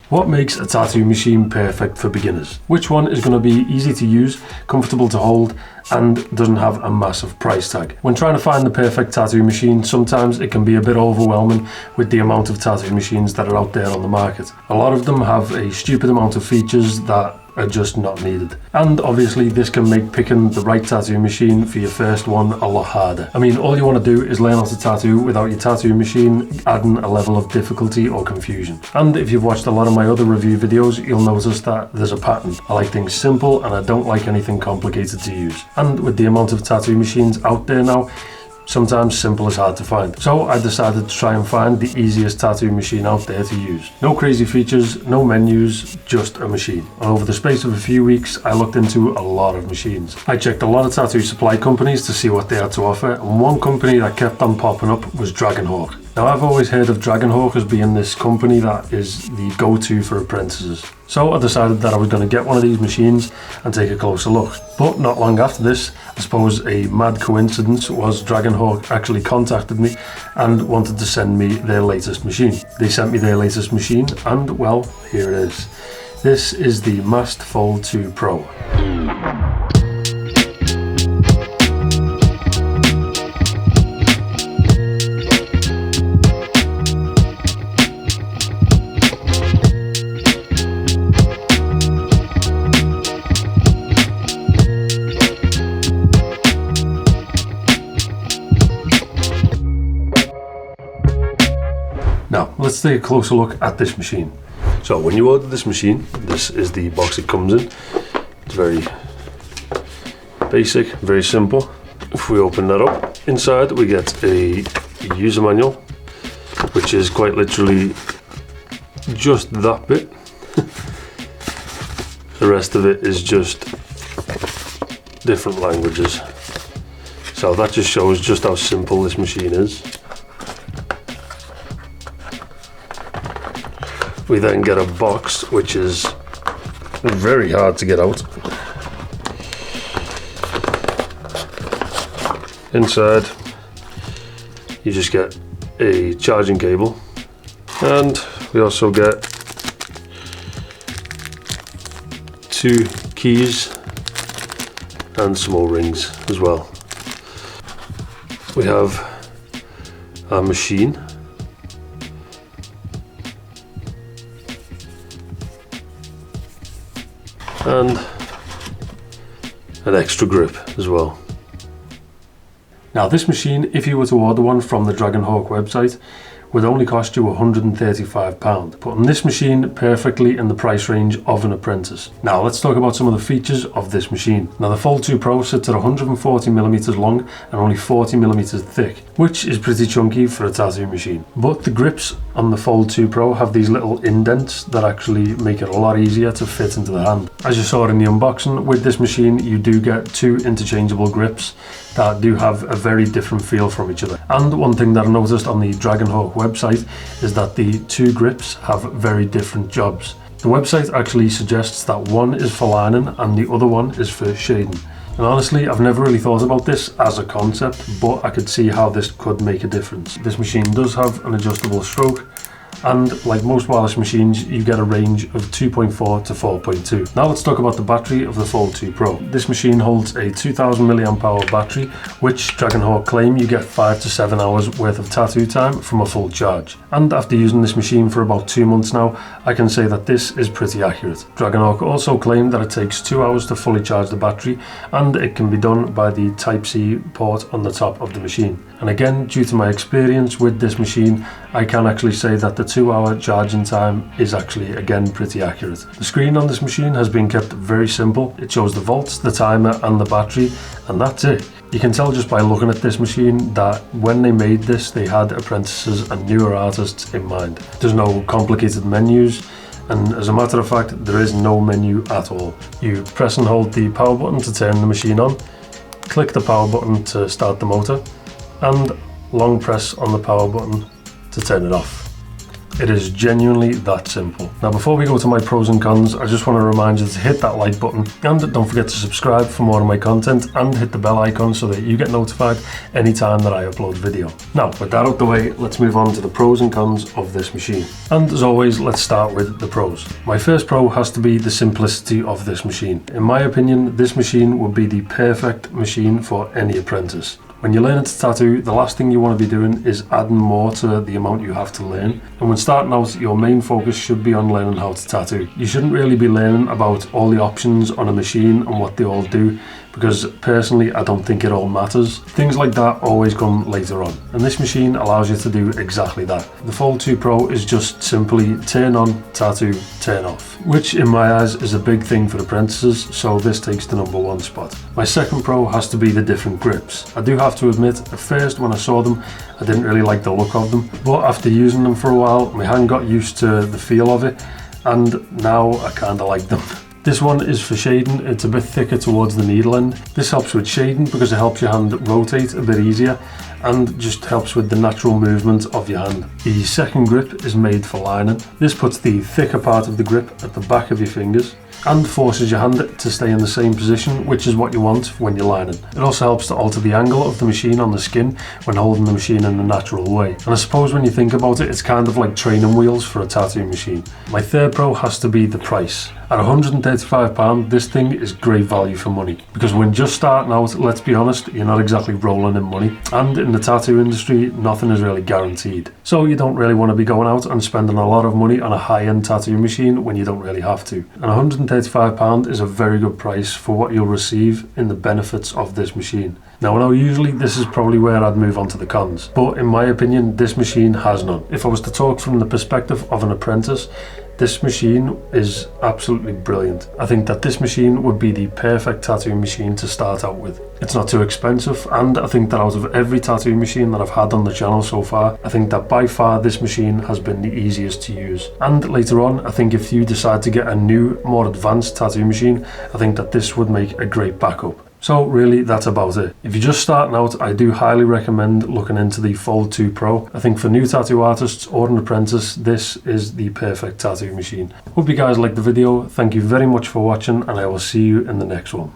What makes a tattoo machine perfect for beginners? Which one is going to be easy to use, comfortable to hold, and doesn't have a massive price tag? When trying to find the perfect tattoo machine, sometimes it can be a bit overwhelming with the amount of tattoo machines that are out there on the market. A lot of them have a stupid amount of features that are just not needed. And obviously this can make picking the right tattoo machine for your first one a lot harder. I mean, all you want to do is learn how to tattoo without your tattoo machine adding a level of difficulty or confusion. And if you've watched a lot of my other review videos, you'll notice that there's a pattern. I like things simple and I don't like anything complicated to use. And with the amount of tattoo machines out there now, sometimes simple is hard to find. So I decided to try and find the easiest tattoo machine out there to use. No crazy features, no menus, just a machine. And over the space of a few weeks, I looked into a lot of machines. I checked a lot of tattoo supply companies to see what they had to offer, and one company that kept on popping up was Dragonhawk. Now, I've always heard of Dragonhawk as being this company that is the go-to for apprentices. So I decided that I was going to get one of these machines and take a closer look. But not long after this, I suppose a mad coincidence was Dragonhawk actually contacted me and wanted to send me their latest machine. They sent me their latest machine and, well, here it is. This is the Mast Fold 2 Pro. Now, let's take a closer look at this machine. So when you order this machine, this is the box it comes in. It's very basic, very simple. If we open that up, inside we get a user manual, which is quite literally just that bit. The rest of it is just different languages. So that just shows just how simple this machine is. We then get a box which is very hard to get out. Inside you just get a charging cable, and we also get 2 keys and some O-rings as well. We have our machine, and an extra grip as well. Now this machine, if you were to order one from the Dragonhawk website, would only cost you £135, putting this machine perfectly in the price range of an apprentice. Now let's talk about some of the features of this machine. Now the Fold 2 Pro sits at 140mm long and only 40mm thick, which is pretty chunky for a tattoo machine. But the grips on the Fold 2 Pro have these little indents that actually make it a lot easier to fit into the hand. As you saw in the unboxing, with this machine you do get 2 interchangeable grips that do have a very different feel from each other. And one thing that I noticed on the Dragonhawk website is that the 2 grips have very different jobs. The website actually suggests that one is for lining and the other one is for shading. And honestly, I've never really thought about this as a concept, but I could see how this could make a difference. This machine does have an adjustable stroke, and like most wireless machines, you get a range of 2.4 to 4.2. Now let's talk about the battery of the Fold 2 Pro. This machine holds a 2000 mAh battery, which Dragonhawk claim you get 5 to 7 hours worth of tattoo time from a full charge. And after using this machine for about 2 months now, I can say that this is pretty accurate. Dragonhawk also claim that it takes 2 hours to fully charge the battery, and it can be done by the Type-C port on the top of the machine. And again, due to my experience with this machine, I can actually say that the 2-hour charging time is actually again pretty accurate. The screen on this machine has been kept very simple. It shows the volts, the timer and the battery, and that's it. You can tell just by looking at this machine that when they made this, they had apprentices and newer artists in mind. There's no complicated menus, and as a matter of fact, there is no menu at all. You press and hold the power button to turn the machine on, click the power button to start the motor, and long press on the power button to turn it off. It is genuinely that simple. Now before we go to my pros and cons, I just want to remind you to hit that like button and don't forget to subscribe for more of my content and hit the bell icon so that you get notified anytime that I upload video. Now with that out the way, let's move on to the pros and cons of this machine. And as always, let's start with the pros. My first pro has to be the simplicity of this machine. In my opinion, this machine would be the perfect machine for any apprentice. When you're learning to tattoo, the last thing you want to be doing is adding more to the amount you have to learn. And when starting out, your main focus should be on learning how to tattoo. You shouldn't really be learning about all the options on a machine and what they all do, because personally I don't think it all matters. Things like that always come later on, and this machine allows you to do exactly that. The Fold 2 Pro is just simply turn on, tattoo, turn off, which in my eyes is a big thing for apprentices, so this takes the #1 spot. My second pro has to be the different grips. I do have to admit, at first when I saw them, I didn't really like the look of them, but after using them for a while, my hand got used to the feel of it, and now I kinda like them. This one is for shading. It's a bit thicker towards the needle end. This helps with shading because it helps your hand rotate a bit easier and just helps with the natural movement of your hand. The second grip is made for lining. This puts the thicker part of the grip at the back of your fingers and forces your hand to stay in the same position, which is what you want when you're lining. It also helps to alter the angle of the machine on the skin when holding the machine in a natural way. And I suppose when you think about it, it's kind of like training wheels for a tattoo machine. My third pro has to be the price. At £135, this thing is great value for money, because when just starting out, let's be honest, you're not exactly rolling in money, and in the tattoo industry, nothing is really guaranteed. So you don't really want to be going out and spending a lot of money on a high-end tattoo machine when you don't really have to. And £135 is a very good price for what you'll receive in the benefits of this machine. Now usually this is probably where I'd move on to the cons, but in my opinion, this machine has none. If I was to talk from the perspective of an apprentice, this machine is absolutely brilliant. I think that this machine would be the perfect tattoo machine to start out with. It's not too expensive, and I think that out of every tattoo machine that I've had on the channel so far, I think that by far this machine has been the easiest to use. And later on, I think if you decide to get a new, more advanced tattoo machine, I think that this would make a great backup. So really, that's about it. If you're just starting out, I do highly recommend looking into the Fold 2 Pro. I think for new tattoo artists or an apprentice, this is the perfect tattoo machine. Hope you guys liked the video. Thank you very much for watching, and I will see you in the next one.